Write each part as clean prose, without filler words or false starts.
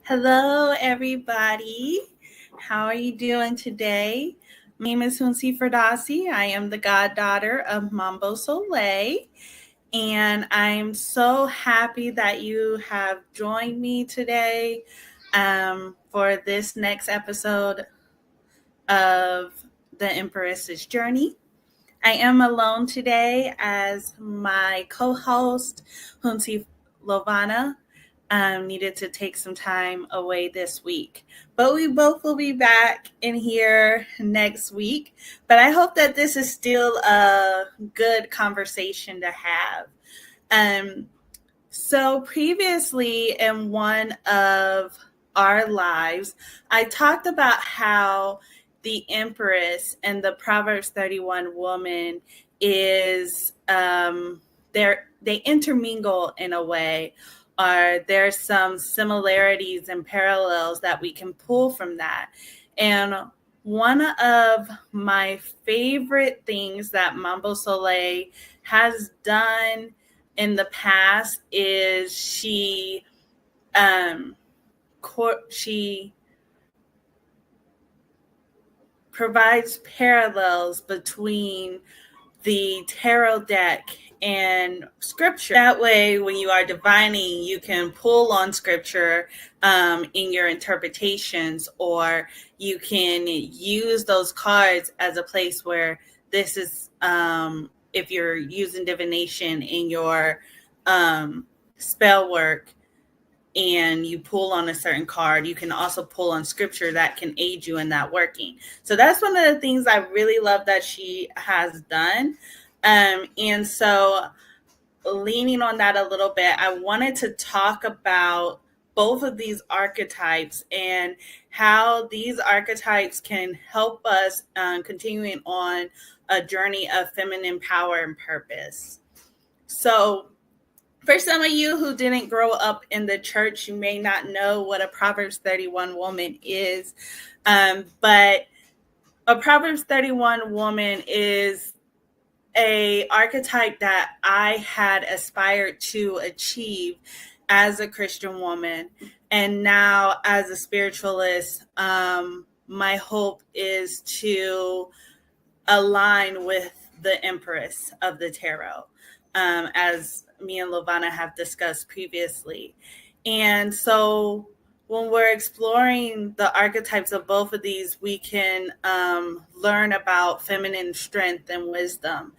Hello, everybody. How are you doing today? My name is Hunsi Ferdasi. I am the goddaughter of Mambo Sole, and I'm so happy that you have joined me today for this next episode of the Empress's Journey. I am alone today as my co-host, Hunsi Lovana, needed to take some time away this week. But we both will be back in here next week. But I hope that this is still a good conversation to have. Um, so previously in one of our lives, I talked about how the Empress and the Proverbs 31 woman is they intermingle in a way, or there's some similarities and parallels that we can pull from that. And one of my favorite things that Mambo Sole has done in the past is um, she provides parallels between the tarot deck and scripture. That way, when you are divining, you can pull on scripture in your interpretations, or you can use those cards as a place where this is, if you're using divination in your spell work, and you pull on a certain card, you can also pull on scripture that can aid you in that working. So that's one of the things I really love that she has done. And so leaning on that a little bit, I wanted to talk about both of these archetypes and how these archetypes can help us continuing on a journey of feminine power and purpose. So for some of you who didn't grow up in the church, you may not know what a Proverbs 31 woman is. But a Proverbs 31 woman is a archetype that I had aspired to achieve as a Christian woman. And now as a spiritualist, my hope is to align with the Empress of the Tarot, as me and Lovana have discussed previously. And so when we're exploring the archetypes of both of these, we can learn about feminine strength and wisdom,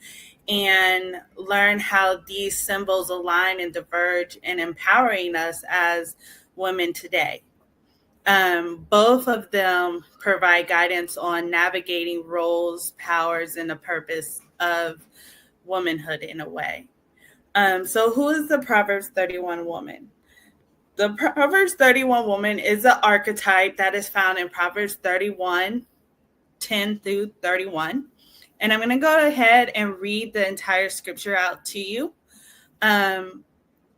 and learn how these symbols align and diverge in empowering us as women today. Both of them provide guidance on navigating roles, powers, and the purpose of womanhood in a way. So who is the Proverbs 31 woman? The Proverbs 31 woman is an archetype that is found in Proverbs 31, 10 through 31. And I'm going to go ahead and read the entire scripture out to you,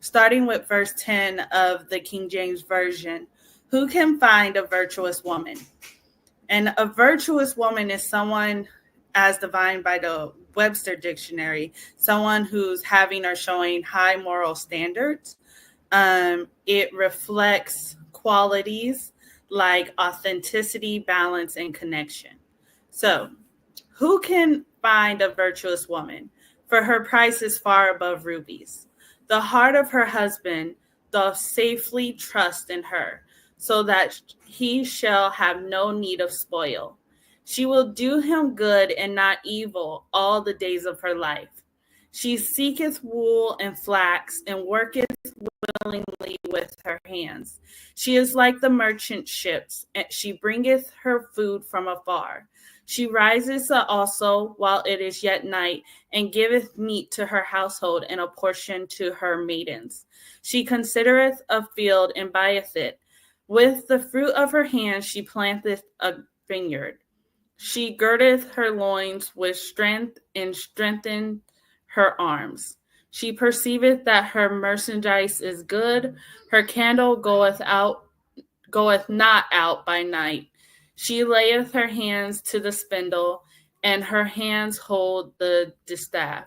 starting with verse 10 of the King James Version. Who can find a virtuous woman? And a virtuous woman is someone, as defined by the Webster Dictionary, someone who's having or showing high moral standards. It reflects qualities like authenticity, balance, and connection. So, who can find a virtuous woman? For her price is far above rubies. The heart of her husband doth safely trust in her, so that he shall have no need of spoil. She will do him good and not evil all the days of her life. She seeketh wool and flax, and worketh willingly with her hands. She is like the merchant ships, and she bringeth her food from afar. She rises also while it is yet night, and giveth meat to her household and a portion to her maidens. She considereth a field and buyeth it. With the fruit of her hands she planteth a vineyard. She girdeth her loins with strength, and strengtheneth her arms. She perceiveth that her merchandise is good. Her candle goeth not out by night. She layeth her hands to the spindle, and her hands hold the distaff.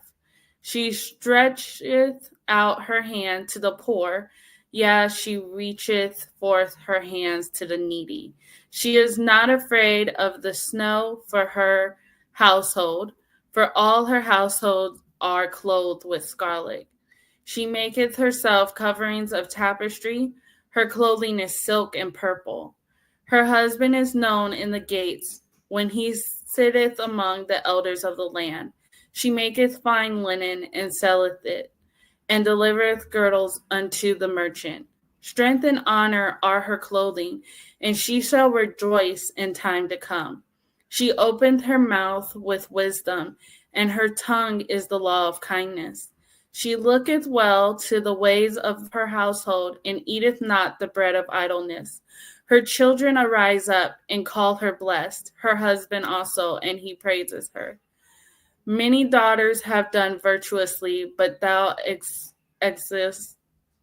She stretcheth out her hand to the poor, Yeah, she reacheth forth her hands to the needy. She is not afraid of the snow for her household, for all her household are clothed with scarlet. She maketh herself coverings of tapestry, her clothing is silk and purple. Her husband is known in the gates, when he sitteth among the elders of the land. She maketh fine linen and selleth it, and delivereth girdles unto the merchant. Strength and honor are her clothing, and she shall rejoice in time to come. She opened her mouth with wisdom, and her tongue is the law of kindness. She looketh well to the ways of her household, and eateth not the bread of idleness. Her children arise up and call her blessed, her husband also, and he praises her. Many daughters have done virtuously, but thou exist,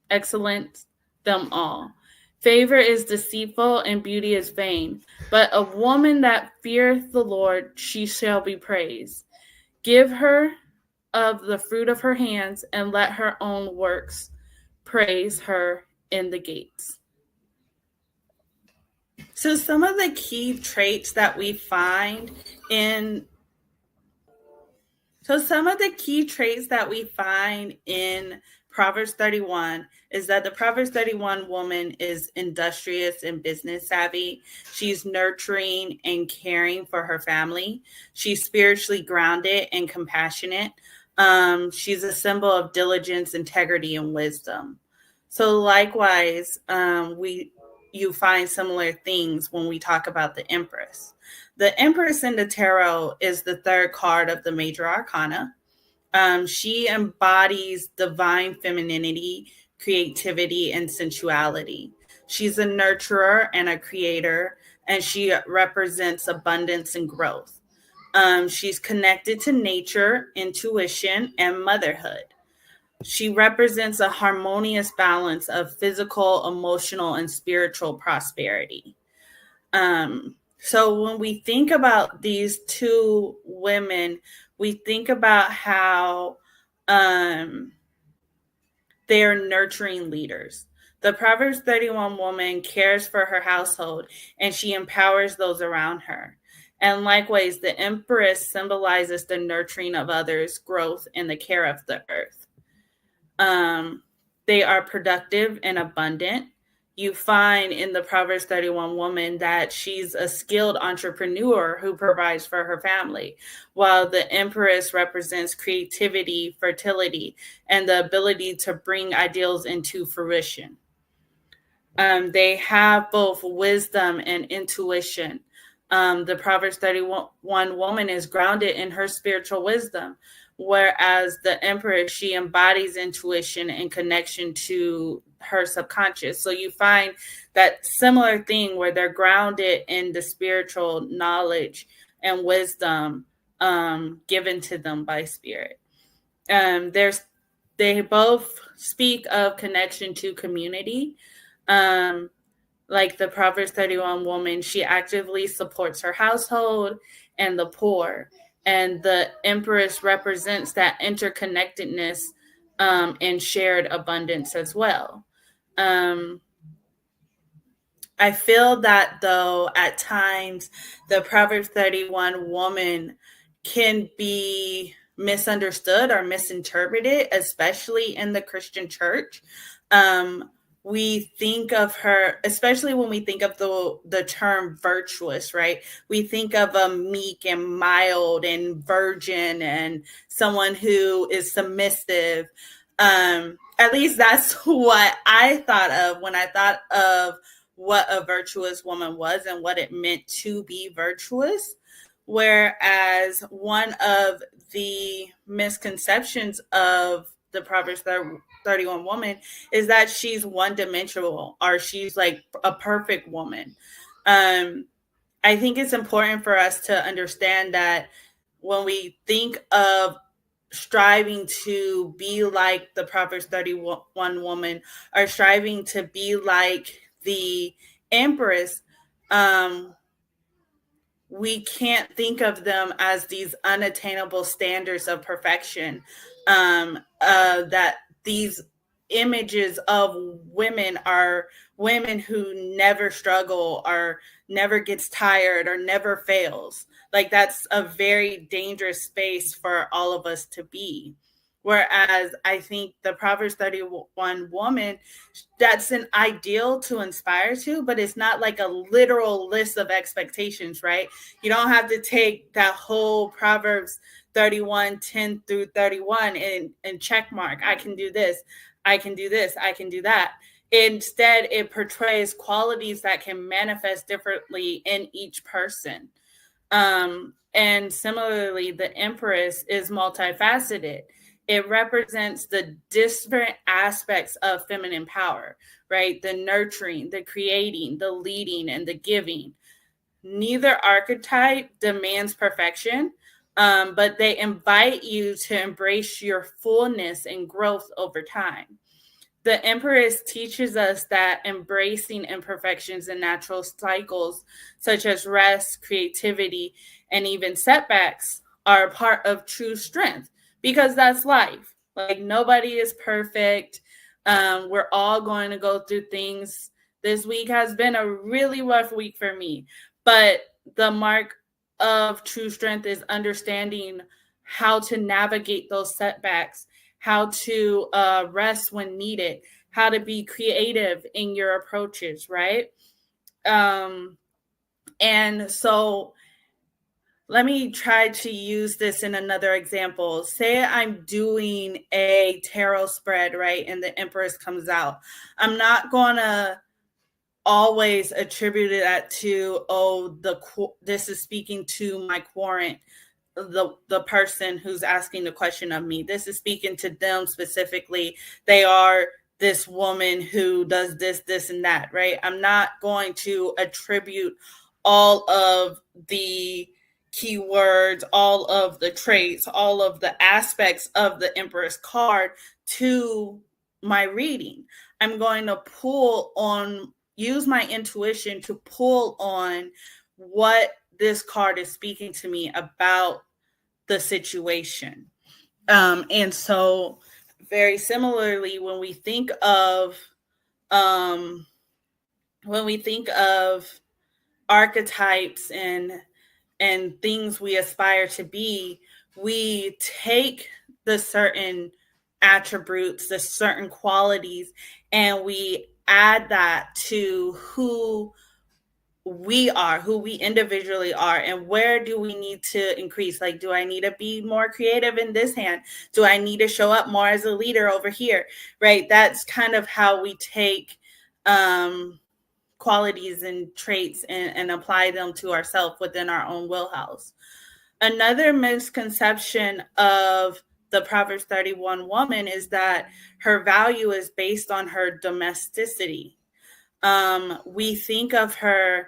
excellent them all. Favor is deceitful and beauty is vain, but a woman that feareth the Lord, she shall be praised. Give her of the fruit of her hands, and let her own works praise her in the gates. So, some of the key traits that we find in So some of the key traits that we find in Proverbs 31 is that the Proverbs 31 woman is industrious and business savvy. She's nurturing and caring for her family. She's spiritually grounded and compassionate. She's a symbol of diligence, integrity, and wisdom. So likewise, you find similar things when we talk about the Empress. The Empress in the tarot is the third card of the major arcana. She embodies divine femininity, creativity, and sensuality. She's a nurturer and a creator, and she represents abundance and growth. She's connected to nature, intuition, and motherhood. She represents a harmonious balance of physical, emotional, and spiritual prosperity. So when we think about these two women, we think about how they are nurturing leaders. The Proverbs 31 woman cares for her household and she empowers those around her. And likewise, the Empress symbolizes the nurturing of others, growth, and the care of the earth. They are productive and abundant. You find in the Proverbs 31 woman that she's a skilled entrepreneur who provides for her family, while the Empress represents creativity, fertility, and the ability to bring ideals into fruition. They have both wisdom and intuition. The Proverbs 31 woman is grounded in her spiritual wisdom, whereas the Empress, she embodies intuition and connection to her subconscious. So you find that similar thing where they're grounded in the spiritual knowledge and wisdom given to them by spirit. They both speak of connection to community. Like the Proverbs 31 woman, she actively supports her household and the poor. And the Empress represents that interconnectedness and shared abundance as well. Um, I feel that though at times the Proverbs 31 woman can be misunderstood or misinterpreted, especially in the Christian church. Um, we think of her, especially when we think of the term virtuous, right? We think of a meek and mild and virgin and someone who is submissive. At least that's what I thought of when I thought of what a virtuous woman was and what it meant to be virtuous. Whereas one of the misconceptions of the Proverbs 31 woman is that she's one dimensional or she's like a perfect woman. I think it's important for us to understand that when we think of striving to be like the Proverbs 31 woman or striving to be like the Empress, we can't think of them as these unattainable standards of perfection that these images of women are women who never struggle or never gets tired or never fails. Like that's a very dangerous space for all of us to be. Whereas I think the Proverbs 31 woman, that's an ideal to inspire to, but it's not like a literal list of expectations, right? You don't have to take that whole Proverbs 31:10 through 31 and check mark. I can do this. I can do this. I can do that. Instead, it portrays qualities that can manifest differently in each person. And similarly, the Empress is multifaceted. It represents the different aspects of feminine power, right? The nurturing, the creating, the leading, and the giving. Neither archetype demands perfection, but they invite you to embrace your fullness and growth over time. The Empress teaches us that embracing imperfections and natural cycles, such as rest, creativity, and even setbacks, are a part of true strength because that's life. Like, nobody is perfect. We're all going to go through things. This week has been a really rough week for me, but the mark of true strength is understanding how to navigate those setbacks, how to rest when needed, how to be creative in your approaches, right? And so let me try to use this in another example. Say I'm doing a tarot spread, right? And the Empress comes out. I'm not going to always attribute that to, oh, this is speaking to my querent, the person who's asking the question of me. This is speaking to them specifically. They are this woman who does this, and that, right? I'm not going to attribute all of the keywords, all of the traits, all of the aspects of the Empress card to my reading. I'm going to use my intuition to pull on what this card is speaking to me about the situation. And so very similarly, when we think of archetypes and things we aspire to be, we take the certain attributes, the certain qualities, and we add that to who we individually are, and where do we need to increase? Like, do I need to be more creative in this hand? Do I need to show up more as a leader over here? Right? That's kind of how we take qualities and traits and apply them to ourselves within our own wheelhouse. Another misconception of the Proverbs 31 woman is that her value is based on her domesticity. We think of her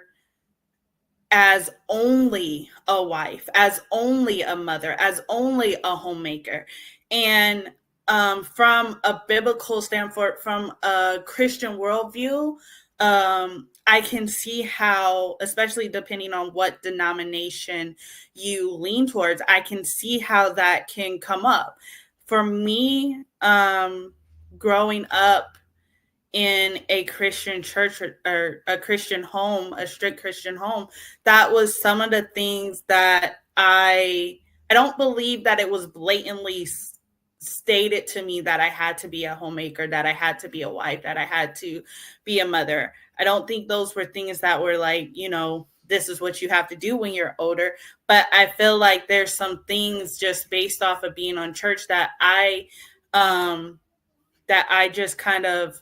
as only a wife, as only a mother, as only a homemaker. And from a biblical standpoint, from a Christian worldview, I can see how, especially depending on what denomination you lean towards, I can see how that can come up. For me, growing up in a Christian church or a Christian home, a strict Christian home, that was some of the things that I don't believe that it was blatantly stated to me that I had to be a homemaker, that I had to be a wife, that I had to be a mother. I don't think those were things that were like, this is what you have to do when you're older. But I feel like there's some things just based off of being on church that I just kind of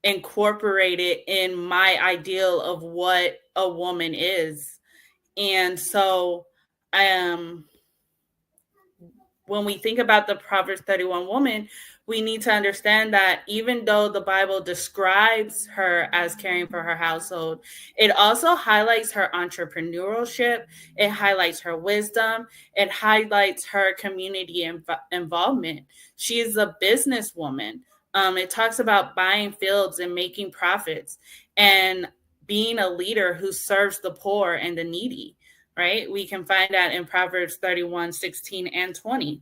incorporated in my ideal of what a woman is. And so when we think about the Proverbs 31 woman, we need to understand that even though the Bible describes her as caring for her household, it also highlights her entrepreneurship, it highlights her wisdom, it highlights her community involvement. She is a businesswoman. It talks about buying fields and making profits and being a leader who serves the poor and the needy, right? We can find that in Proverbs 31, 16, and 20.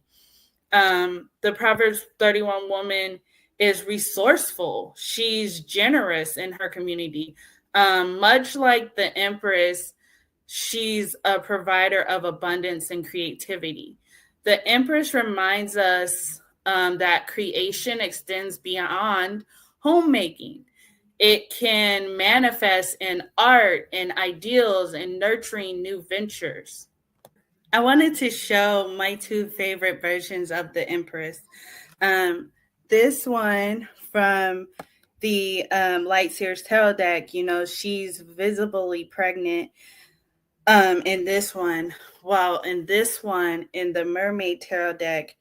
The Proverbs 31 woman is resourceful. She's generous in her community. Much like the Empress, she's a provider of abundance and creativity. The Empress reminds us that creation extends beyond homemaking. It can manifest in art and ideals and nurturing new ventures. I wanted to show my two favorite versions of the Empress. Um, this one from the Light Sears Tarot deck, she's visibly pregnant. In this one, in this one, in the Mermaid Tarot deck,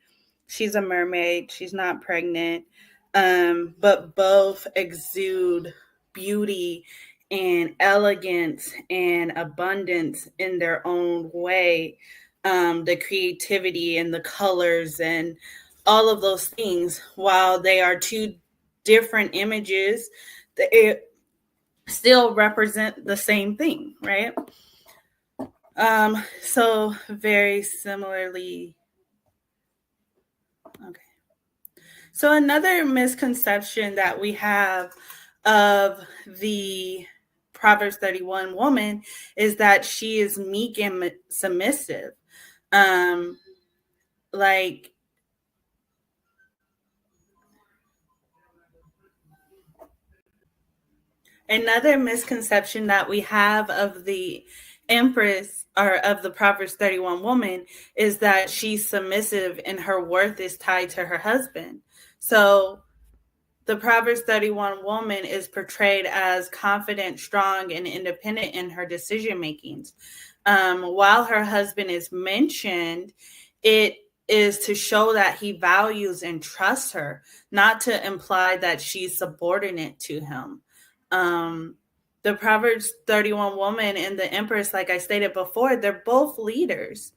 she's a mermaid. She's not pregnant, but both exude beauty and elegance and abundance in their own way. The creativity and the colors and all of those things, while they are two different images, they still represent the same thing, right? So very similarly, okay. So another misconception that we have of the Proverbs 31 woman is that she is meek and submissive. Like another misconception that we have of the Empress or of the Proverbs 31 woman is that she's submissive and her worth is tied to her husband. So the Proverbs 31 woman is portrayed as confident, strong, and independent in her decision makings. While her husband is mentioned, it is to show that he values and trusts her, not to imply that she's subordinate to him. The Proverbs 31 woman and the Empress, like I stated before, they're both leaders.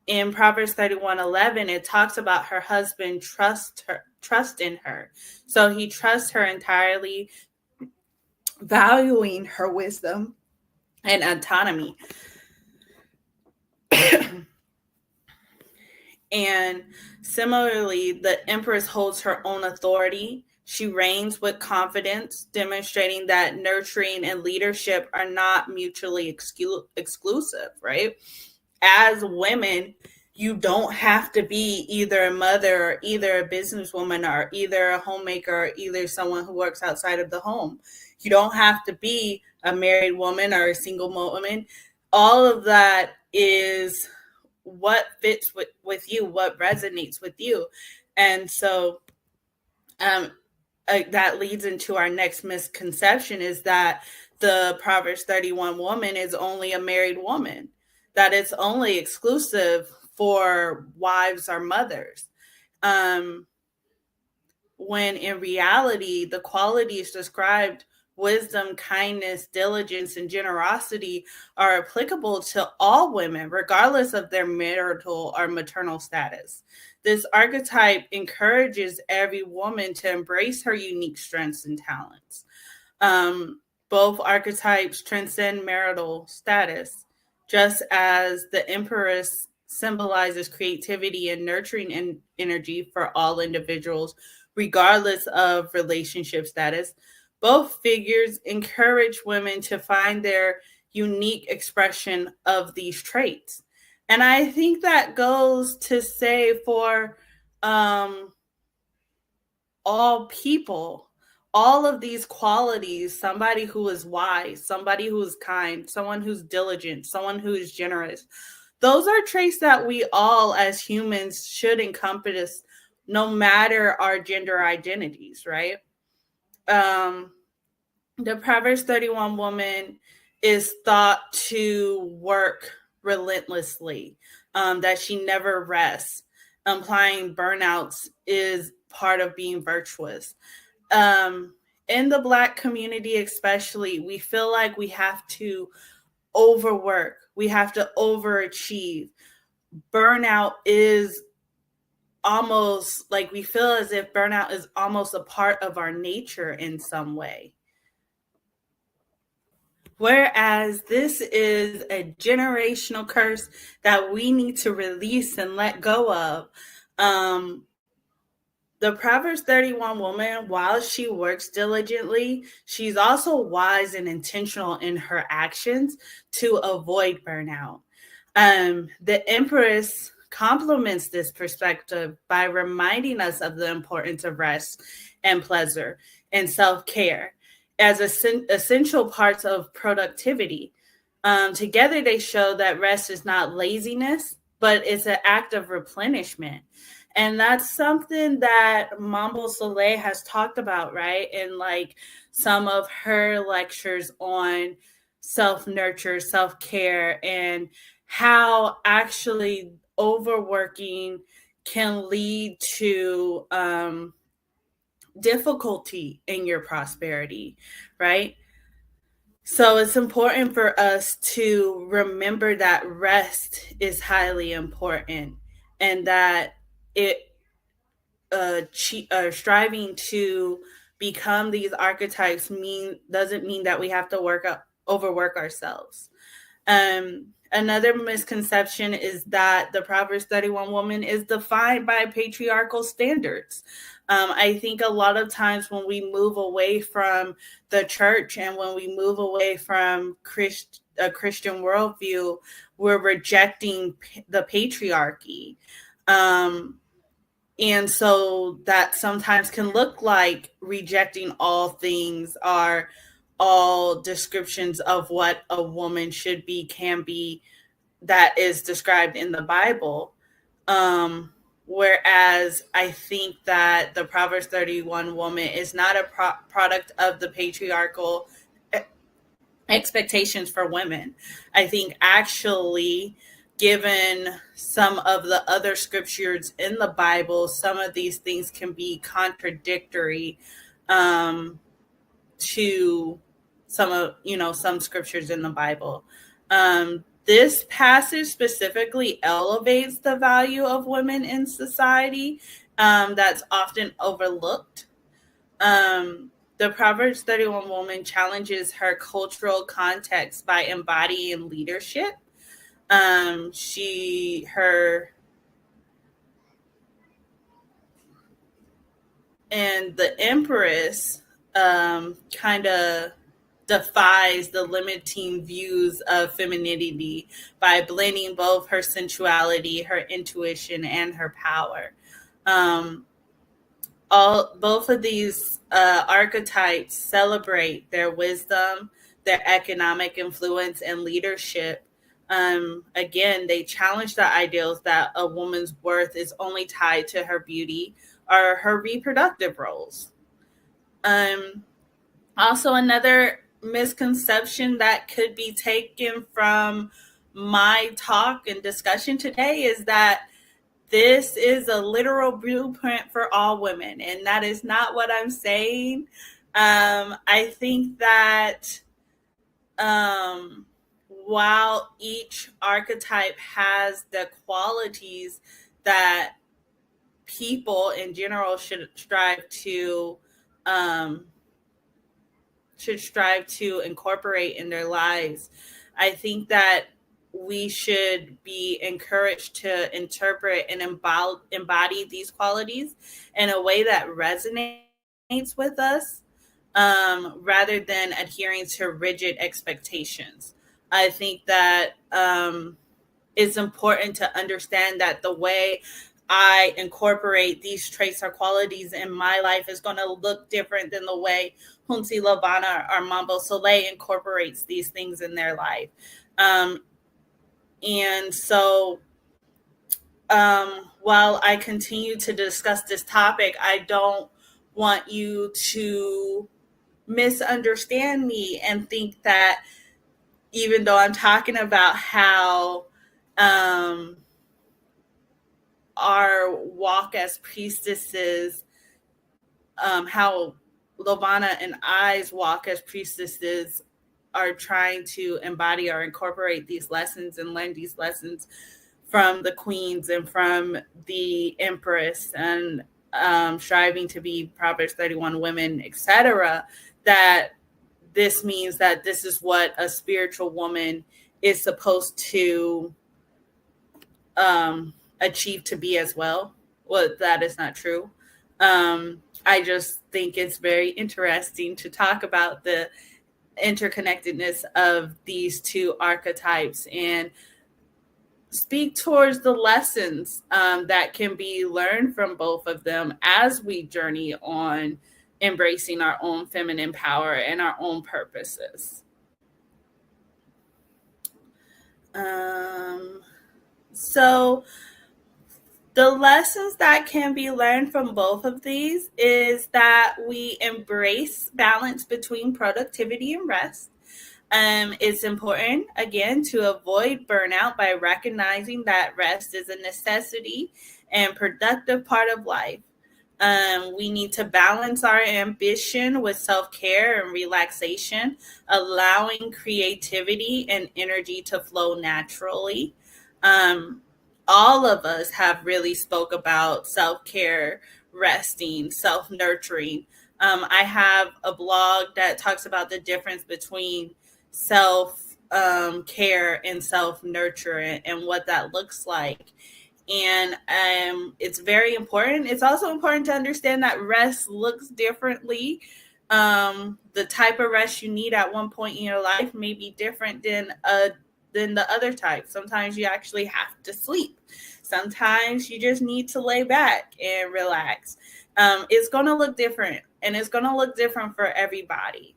In Proverbs 31:11, it talks about her husband trust in her. So he trusts her entirely, valuing her wisdom and autonomy. And similarly, the Empress holds her own authority. She reigns with confidence, demonstrating that nurturing and leadership are not mutually exclusive, right? As women, you don't have to be either a mother or either a businesswoman or either a homemaker or either someone who works outside of the home. You don't have to be a married woman or a single woman. All of that is what fits with you, what resonates with you. And so that leads into our next misconception is that the Proverbs 31 woman is only a married woman, that it's only exclusive for wives or mothers. When in reality, the qualities described, wisdom, kindness, diligence, and generosity, are applicable to all women, regardless of their marital or maternal status. This archetype encourages every woman to embrace her unique strengths and talents. Both archetypes transcend marital status, just as the Empress symbolizes creativity and nurturing energy for all individuals, regardless of relationship status. Both figures encourage women to find their unique expression of these traits. And I think that goes to say for all people, all of these qualities, somebody who is wise, somebody who is kind, someone who's diligent, someone who is generous, those are traits that we all as humans should encompass no matter our gender identities, right? The Proverbs 31 woman is thought to work relentlessly, that she never rests, implying burnouts is part of being virtuous. In the Black community, especially, we feel like we have to overwork, we have to overachieve. Burnout is almost like we feel as if burnout is almost a part of our nature in some way. Whereas this is a generational curse that we need to release and let go of. the Proverbs 31 woman, while she works diligently, she's also wise and intentional in her actions to avoid burnout. The Empress complements this perspective by reminding us of the importance of rest and pleasure and self-care as essential parts of productivity. Together, they show that rest is not laziness, but it's an act of replenishment. And that's something that Mambo Sole has talked about, right? In like some of her lectures on self nurture, self care, and how actually overworking can lead to difficulty in your prosperity, right? So it's important for us to remember that rest is highly important and that it striving to become these archetypes doesn't mean that we have to overwork ourselves. Another misconception is that the Proverbs 31 woman is defined by patriarchal standards. I think a lot of times when we move away from the church and when we move away from a Christian worldview, we're rejecting the patriarchy. And so that sometimes can look like rejecting all things or all descriptions of what a woman should be, can be, that is described in the Bible. Whereas I think that the Proverbs 31 woman is not a product of the patriarchal expectations for women. I think actually, given some of the other scriptures in the Bible, some of these things can be contradictory to some scriptures in the Bible. This passage specifically elevates the value of women in society that's often overlooked. The Proverbs 31 woman challenges her cultural context by embodying leadership. And the Empress kind of defies the limiting views of femininity by blending both her sensuality, her intuition, and her power. Both of these archetypes celebrate their wisdom, their economic influence, and leadership. Again, they challenge the ideals that a woman's worth is only tied to her beauty or her reproductive roles. Also, another misconception that could be taken from my talk and discussion today is that this is a literal blueprint for all women, and that is not what I'm saying. I think that while each archetype has the qualities that people in general should strive to incorporate in their lives, I think that we should be encouraged to interpret and embody these qualities in a way that resonates with us, rather than adhering to rigid expectations. I think that it's important to understand that the way I incorporate these traits or qualities in my life is going to look different than the way Hunsi Lavana or Mambo Sole incorporates these things in their life. And so while I continue to discuss this topic, I don't want you to misunderstand me and think that even though I'm talking about how our walk as priestesses, how Lovana and I's walk as priestesses are trying to embody or incorporate these lessons and learn these lessons from the queens and from the Empress and striving to be Proverbs 31 women, etc., that this means that this is what a spiritual woman is supposed to achieve to be as well. Well, that is not true. I just think it's very interesting to talk about the interconnectedness of these two archetypes and speak towards the lessons that can be learned from both of them as we journey on embracing our own feminine power and our own purposes. Um, so, the lessons that can be learned from both of these is that we embrace balance between productivity and rest. It's important, again, to avoid burnout by recognizing that rest is a necessity and productive part of life. We need to balance our ambition with self care and relaxation, allowing creativity and energy to flow naturally. Um, all of us have really spoke about self care, resting, self nurturing. I have a blog that talks about the difference between self care and self nurture and what that looks like. And it's very important. It's also important to understand that rest looks differently. The type of rest you need at one point in your life may be different than the other type. Sometimes you actually have to sleep. Sometimes you just need to lay back and relax. It's going to look different, and it's going to look different for everybody.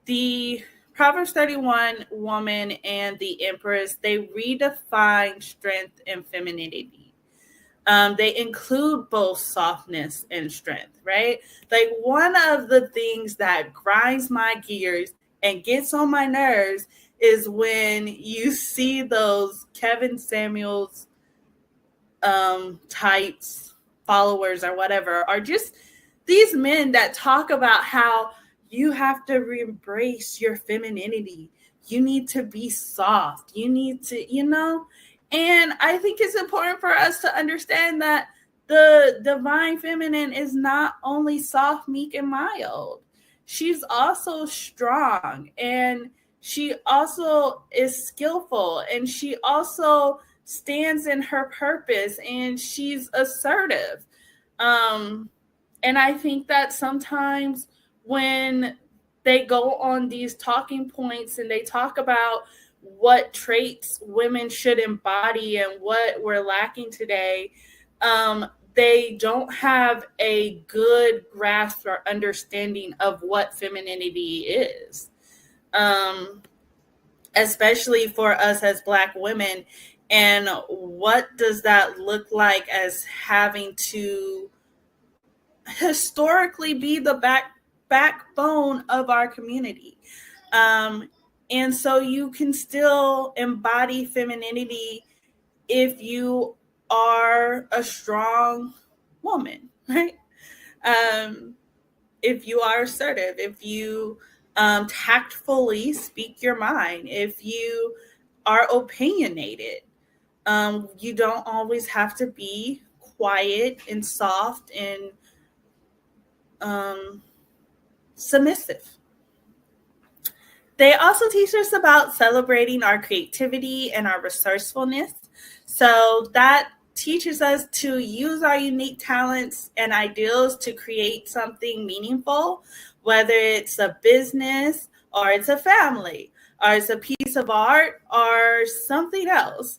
The Proverbs 31 woman and the Empress, they redefine strength and femininity. They include both softness and strength, right? Like, one of the things that grinds my gears and gets on my nerves is when you see those Kevin Samuels types, followers, or whatever, are just these men that talk about how you have to embrace your femininity. You need to be soft. You need to, and I think it's important for us to understand that the divine feminine is not only soft, meek, and mild. She's also strong, and she also is skillful, and she also stands in her purpose, and she's assertive. Um, and I think that sometimes when they go on these talking points and they talk about what traits women should embody and what we're lacking today, they don't have a good grasp or understanding of what femininity is. Um, Especially for us as Black women, and what does that look like as having to historically be the backbone of our community. Um, and so you can still embody femininity if you are a strong woman, right? Um, if you are assertive, if you tactfully speak your mind, if you are opinionated, you don't always have to be quiet and soft and um, submissive. They also teach us about celebrating our creativity and our resourcefulness. So that teaches us to use our unique talents and ideals to create something meaningful, whether it's a business or it's a family or it's a piece of art or something else.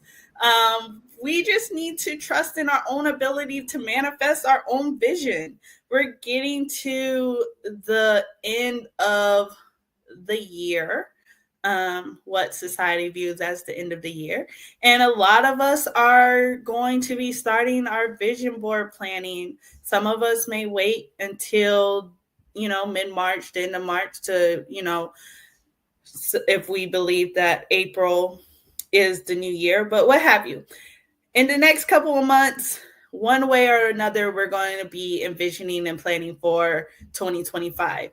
We just need to trust in our own ability to manifest our own vision. We're getting to the end of the year, what society views as the end of the year. And a lot of us are going to be starting our vision board planning. Some of us may wait until, mid March, the end of March to, if we believe that April is the new year, but what have you. In the next couple of months, one way or another, we're going to be envisioning and planning for 2025,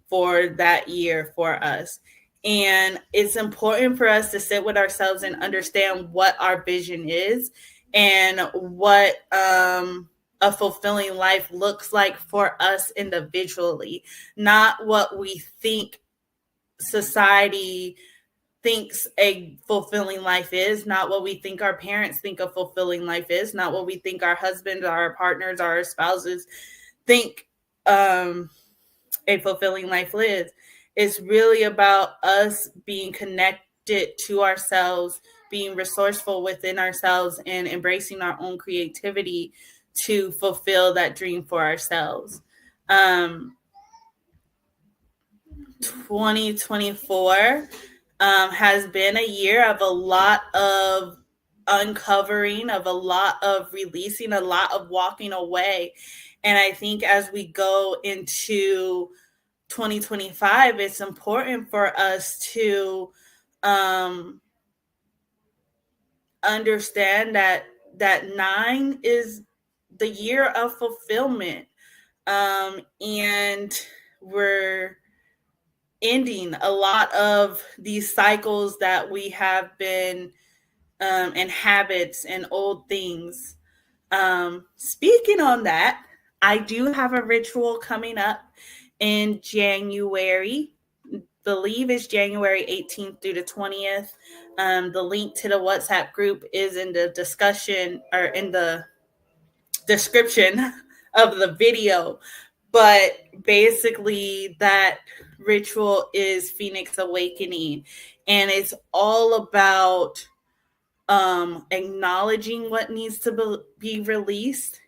for that year for us. And it's important for us to sit with ourselves and understand what our vision is and what a fulfilling life looks like for us individually, not what we think society thinks a fulfilling life is, not what we think our parents think a fulfilling life is, not what we think our husbands, our partners, our spouses think a fulfilling life is. It's really about us being connected to ourselves, being resourceful within ourselves, and embracing our own creativity to fulfill that dream for ourselves. Um, 2024 has been a year of a lot of uncovering, of a lot of releasing, a lot of walking away. And I think as we go into 2025, it's important for us to um, understand that nine is the year of fulfillment, and we're ending a lot of these cycles that we have been and habits and old things. Speaking on that, I do have a ritual coming up in January. Believe it's January 18th through the 20th. The link to the WhatsApp group is in the discussion or in the description of the video. But basically, that ritual is Phoenix Awakening, and it's all about acknowledging what needs to be released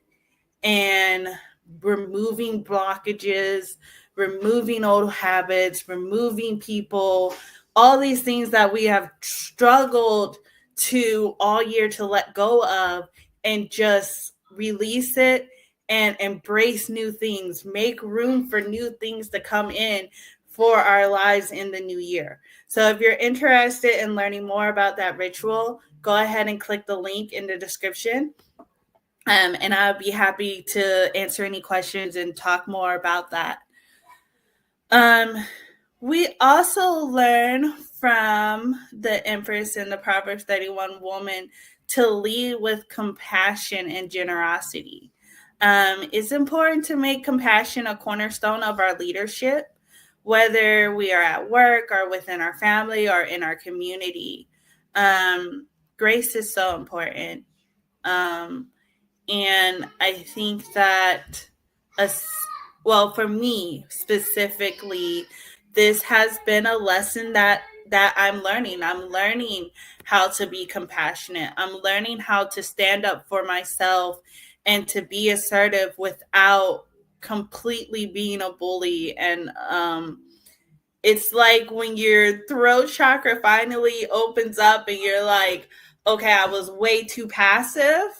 and removing blockages, removing old habits, removing people, all these things that we have struggled to all year to let go of, and just release it and embrace new things, make room for new things to come in for our lives in the new year. So if you're interested in learning more about that ritual, go ahead and click the link in the description. And I'll be happy to answer any questions and talk more about that. We also learn from the Empress and the Proverbs 31 woman to lead with compassion and generosity. It's important to make compassion a cornerstone of our leadership, whether we are at work or within our family or in our community. Grace is so important. And I think that, for me specifically, this has been a lesson that I'm learning. I'm learning how to be compassionate. I'm learning how to stand up for myself and to be assertive without completely being a bully. And it's like when your throat chakra finally opens up and you're like, okay, I was way too passive.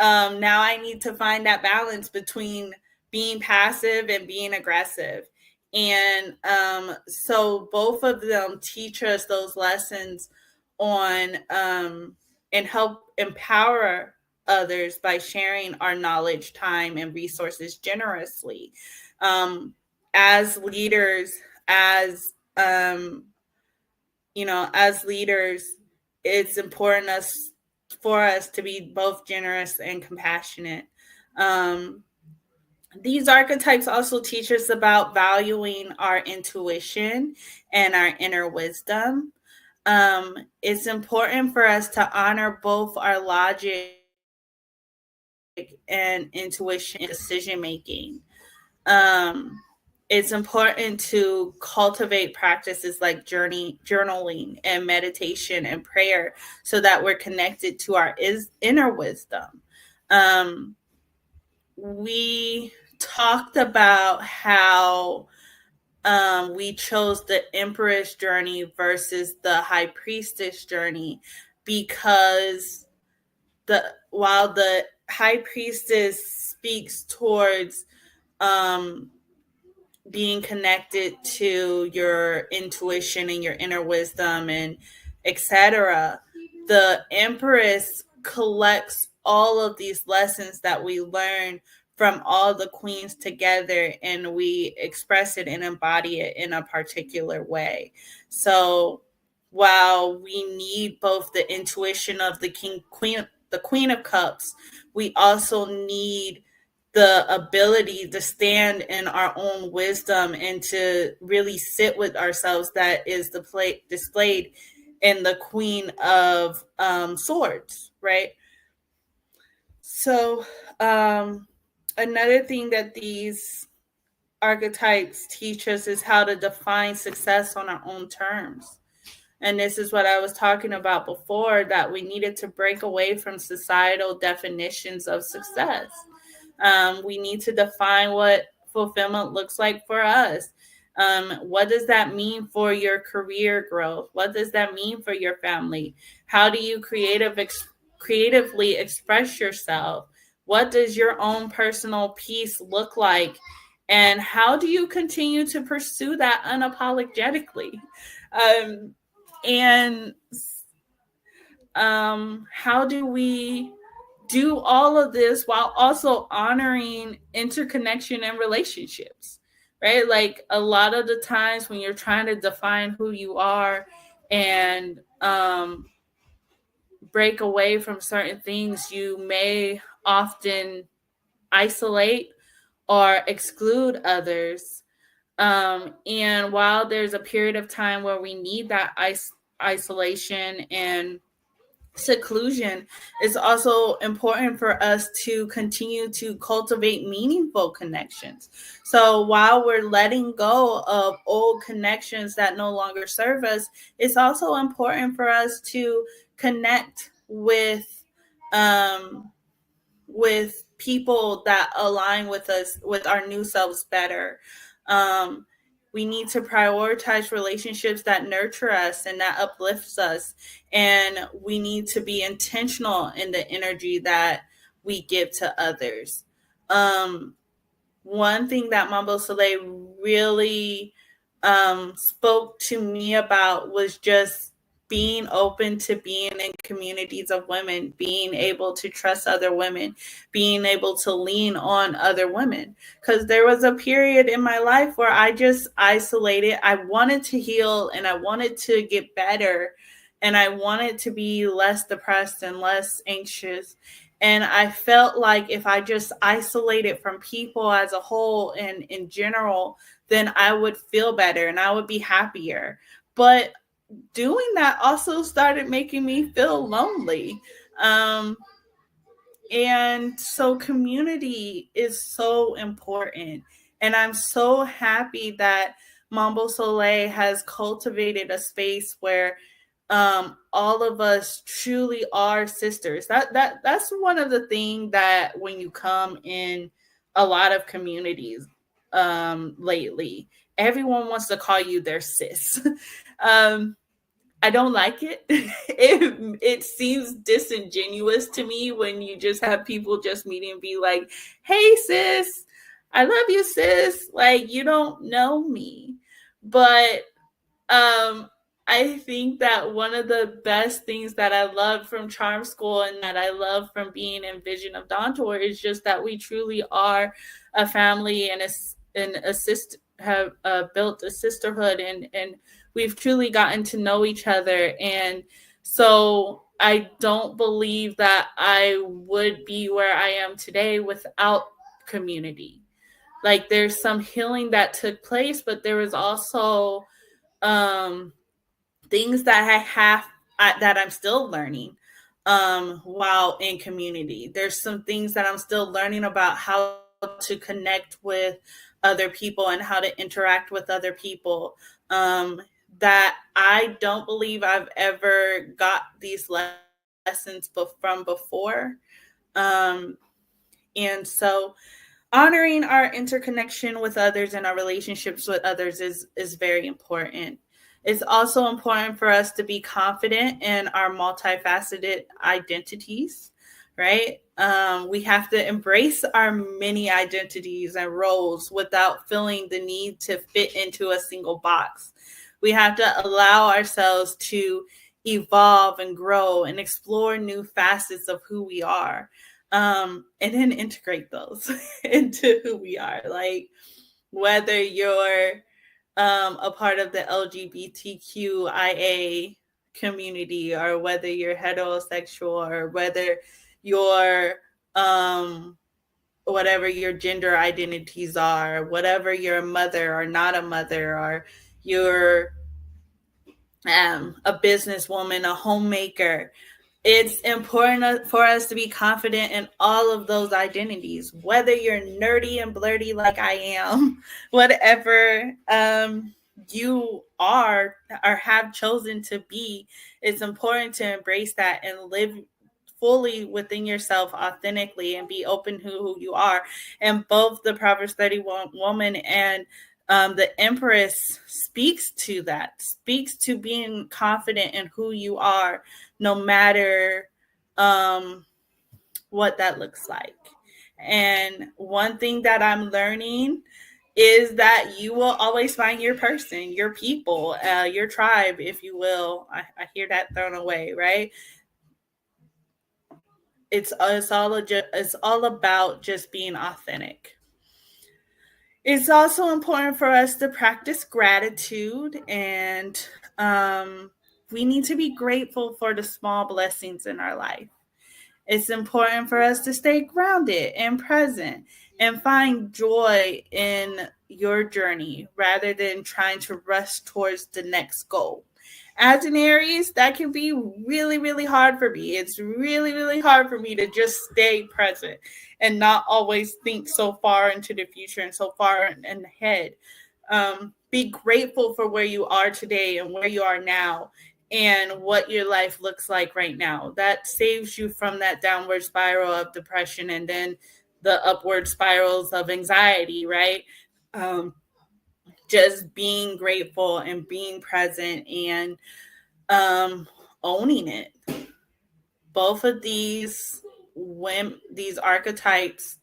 Now I need to find that balance between being passive and being aggressive. And so both of them teach us those lessons on and help empower others by sharing our knowledge, time, and resources generously. As leaders, as as leaders, it's important for us to be both generous and compassionate. These archetypes also teach us about valuing our intuition and our inner wisdom. It's important for us to honor both our logic and intuition in decision making. Um, it's important to cultivate practices like journaling and meditation and prayer so that we're connected to our inner wisdom. We talked about how we chose the Empress journey versus the High Priestess journey because while the High Priestess speaks towards being connected to your intuition and your inner wisdom and etc., the Empress collects all of these lessons that we learn from all the queens together, and we express it and embody it in a particular way. So while we need both the intuition of the Queen of Cups, we also need the ability to stand in our own wisdom and to really sit with ourselves that is displayed in the Queen of Swords, right? So, another thing that these archetypes teach us is how to define success on our own terms. And this is what I was talking about before, that we needed to break away from societal definitions of success. We need to define what fulfillment looks like for us. What does that mean for your career growth? What does that mean for your family? How do you creatively express yourself? What does your own personal peace look like? And how do you continue to pursue that unapologetically? Um, and how do we do all of this while also honoring interconnection and relationships, right? Like a lot of the times when you're trying to define who you are and break away from certain things, you may often isolate or exclude others. And while there's a period of time where we need that isolation and seclusion, it's also important for us to continue to cultivate meaningful connections. So while we're letting go of old connections that no longer serve us, it's also important for us to connect um, with people that align with us, with our new selves better. Um, we need to prioritize relationships that nurture us and that uplifts us. And we need to be intentional in the energy that we give to others. Um, One thing that Mambo Sole really spoke to me about was just being open to being in communities of women, being able to trust other women, being able to lean on other women. Because there was a period in my life where I just isolated. I wanted to heal and I wanted to get better and I wanted to be less depressed and less anxious. And I felt like if I just isolated from people as a whole and in general, then I would feel better and I would be happier. But doing that also started making me feel lonely. Um, and so community is so important. And I'm so happy that Mambo Soleil has cultivated a space where all of us truly are sisters. That's one of the things that when you come in a lot of communities lately, everyone wants to call you their sis. um, I don't like it. It seems disingenuous to me when you just have people just meeting and be like, "Hey sis, I love you sis." Like you don't know me. But um I think that one of the best things that I love from Charm School and that I love from being in Vision of Dawn Tour is just that we truly are a family and have built a sisterhood, and we've truly gotten to know each other. And so I don't believe that I would be where I am today without community. Like there's some healing that took place, but there was also um things that that I'm still learning while in community. There's some things that I'm still learning about how to connect with other people and how to interact with other people, that I don't believe I've ever got these lessons from before. Um, and so honoring our interconnection with others and our relationships with others is very important. It's also important for us to be confident in our multifaceted identities, right? We have to embrace our many identities and roles without feeling the need to fit into a single box. We have to allow ourselves to evolve and grow and explore new facets of who we are, and then integrate those into who we are. Like whether you're a part of the LGBTQIA community, or whether you're heterosexual, or whether you're whatever your gender identities are, whatever you're a mother or not a mother, or you're a businesswoman, a homemaker. It's important for us to be confident in all of those identities, whether you're nerdy and blurty like I am, whatever you are or have chosen to be. It's important to embrace that and live fully within yourself authentically and be open to who you are. And both the Proverbs 31 woman and the Empress speaks to that, speaks to being confident in who you are, no matter what that looks like. And one thing that I'm learning is that you will always find your person, your people, your tribe, if you will. I hear that thrown away, right? It's all about just being authentic. It's also important for us to practice gratitude, and we need to be grateful for the small blessings in our life. It's important for us to stay grounded and present and find joy in your journey rather than trying to rush towards the next goal. As an Aries, that can be really, really hard for me. It's really, really hard for me to just stay present and not always think so far into the future and so far ahead. Be grateful for where you are today and where you are now and what your life looks like right now. That saves you from that downward spiral of depression and then the upward spirals of anxiety, right? Um, just being grateful and being present and owning it. Both of these archetypes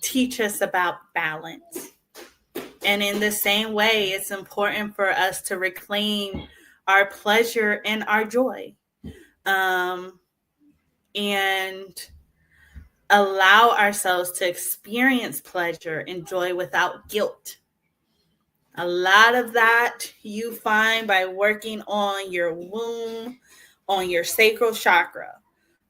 teach us about balance. And in the same way, it's important for us to reclaim our pleasure and our joy, and allow ourselves to experience pleasure and joy without guilt. A lot of that you find by working on your womb, on your sacral chakra.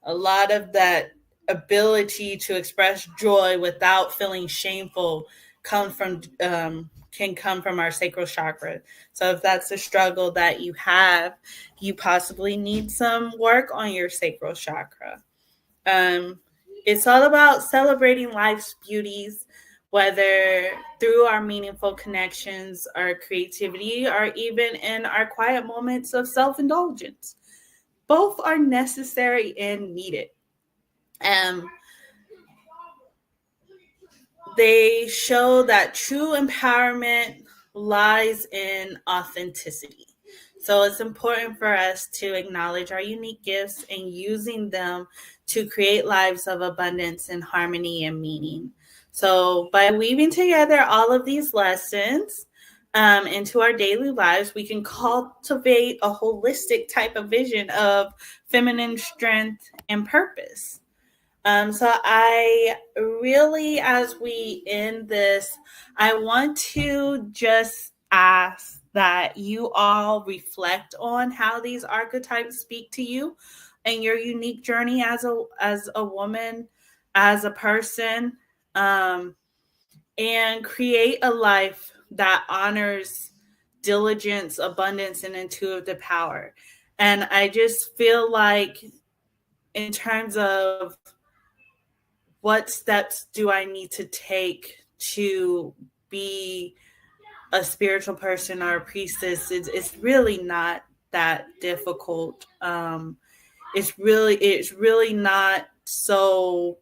A lot of that ability to express joy without feeling shameful can come from our sacral chakra. So if that's a struggle that you have, you possibly need some work on your sacral chakra. Um, it's all about celebrating life's beauties, whether through our meaningful connections, our creativity, or even in our quiet moments of self indulgence. Both are necessary and needed. Um, they show that true empowerment lies in authenticity. So it's important for us to acknowledge our unique gifts and using them to create lives of abundance and harmony and meaning. So by weaving together all of these lessons into our daily lives, we can cultivate a holistic type of vision of feminine strength and purpose. So I really, as we end this, I want to just ask that you all reflect on how these archetypes speak to you and your unique journey as a woman, as a person, um, and create a life that honors diligence, abundance, and intuitive power. And I just feel like, in terms of what steps do I need to take to be a spiritual person or a priestess, it's really not that difficult. It's really not so.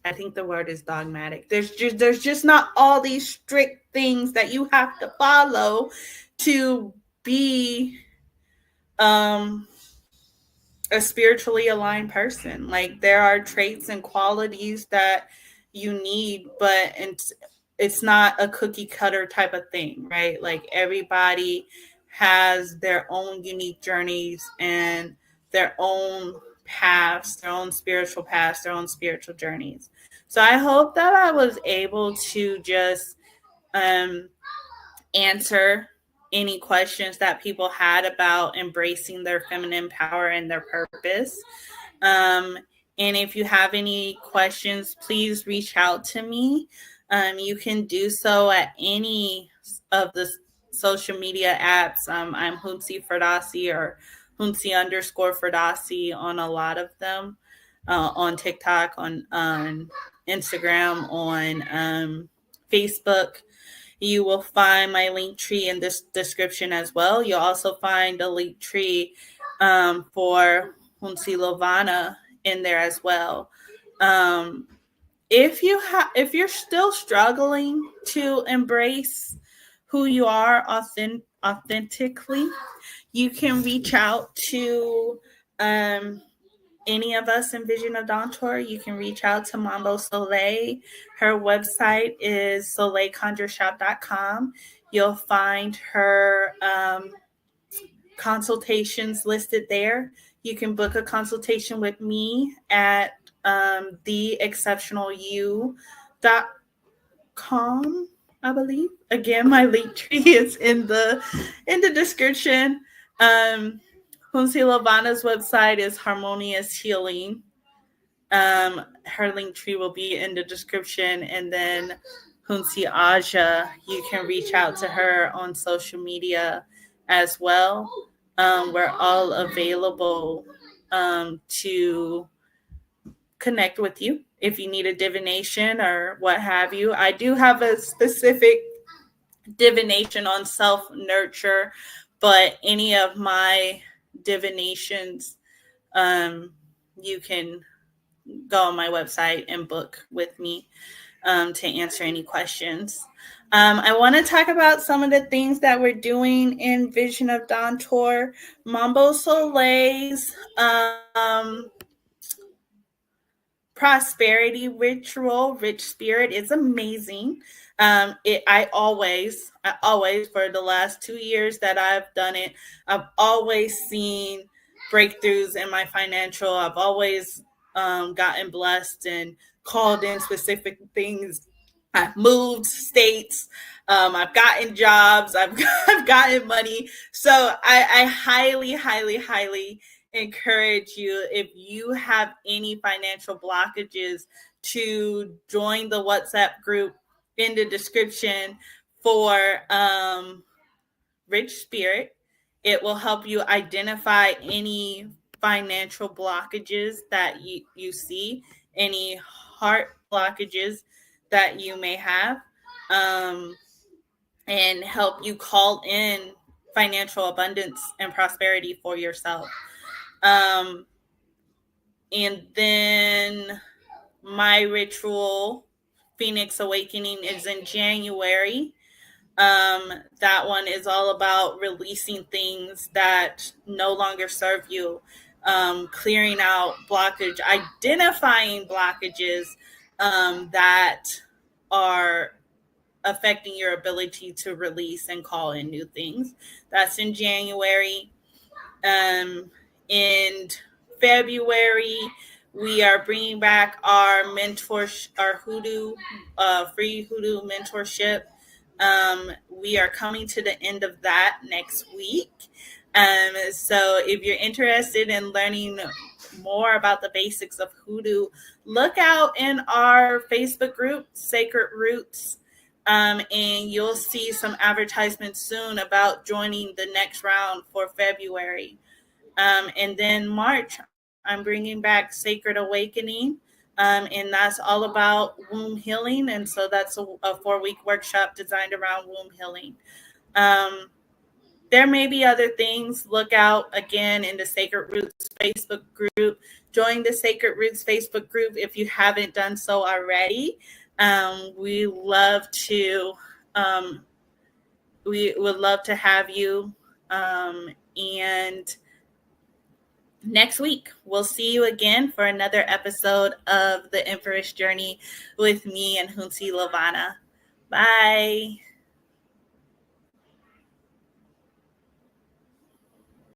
I think the word is dogmatic. There's just not all these strict things that you have to follow to be um a spiritually aligned person. Like, there are traits and qualities that you need, but it's not a cookie cutter type of thing, right? Like, everybody has their own unique journeys and their own paths, their own spiritual paths, their own spiritual journeys. So I hope that I was able to just um answer any questions that people had about embracing their feminine power and their purpose. Um, And if you have any questions, please reach out to me. You can do so at any of the social media apps. I'm Hunsi Ferdasi or Hunsi_Ferdasi on a lot of them, on TikTok, on Instagram, on Facebook. You will find my link tree in this description as well. You'll also find a link tree for Hunsi Lovana in there as well. If you're still struggling to embrace who you are authentically, you can reach out to any of us in Vision of Dawn Tour. You can reach out to Mambo Sole. Her website is soleilconjureshop.com. You'll find her consultations listed there. You can book a consultation with me at theexceptionalyou.com, I believe. Again, my link tree is in the description. Hunsi Lavana's website is Harmonious Healing. Her link tree will be in the description. And then Hunsi Aja, you can reach out to her on social media as well. We're all available to connect with you if you need a divination or what have you. I do have a specific divination on self-nurture, but any of my divinations, you can go on my website and book with me to answer any questions. I want to talk about some of the things that we're doing in Vision of Dawn Tour. Mambo Soleil's prosperity ritual, Rich Spirit, is amazing. I always, for the last 2 years that I've done it, I've always seen breakthroughs in my financial. I've always gotten blessed and called in specific things. I've moved states. I've gotten jobs. I've gotten money. So I highly, highly, highly encourage you, if you have any financial blockages, to join the WhatsApp group in the description for Rich Spirit. It will help you identify any financial blockages that you see, any heart blockages that you may have, and help you call in financial abundance and prosperity for yourself. And then my ritual, Phoenix Awakening, is in January. That one is all about releasing things that no longer serve you, clearing out blockage, identifying blockages that are affecting your ability to release and call in new things. That's in January. In February, we are bringing back our hoodoo, free hoodoo mentorship. We are coming to the end of that next week. So if you're interested in learning more about the basics of hoodoo, look out in our Facebook group, Sacred Roots. And you'll see some advertisements soon about joining the next round for February. And then March, I'm bringing back Sacred Awakening, and that's all about womb healing. And so that's a 4-week workshop designed around womb healing. There may be other things. Look out again in the Sacred Roots Facebook group. Join the Sacred Roots Facebook group if you haven't done so already. We would love to have you. And next week, we'll see you again for another episode of the Empress Journey with me and Hunsi Lavana. Bye.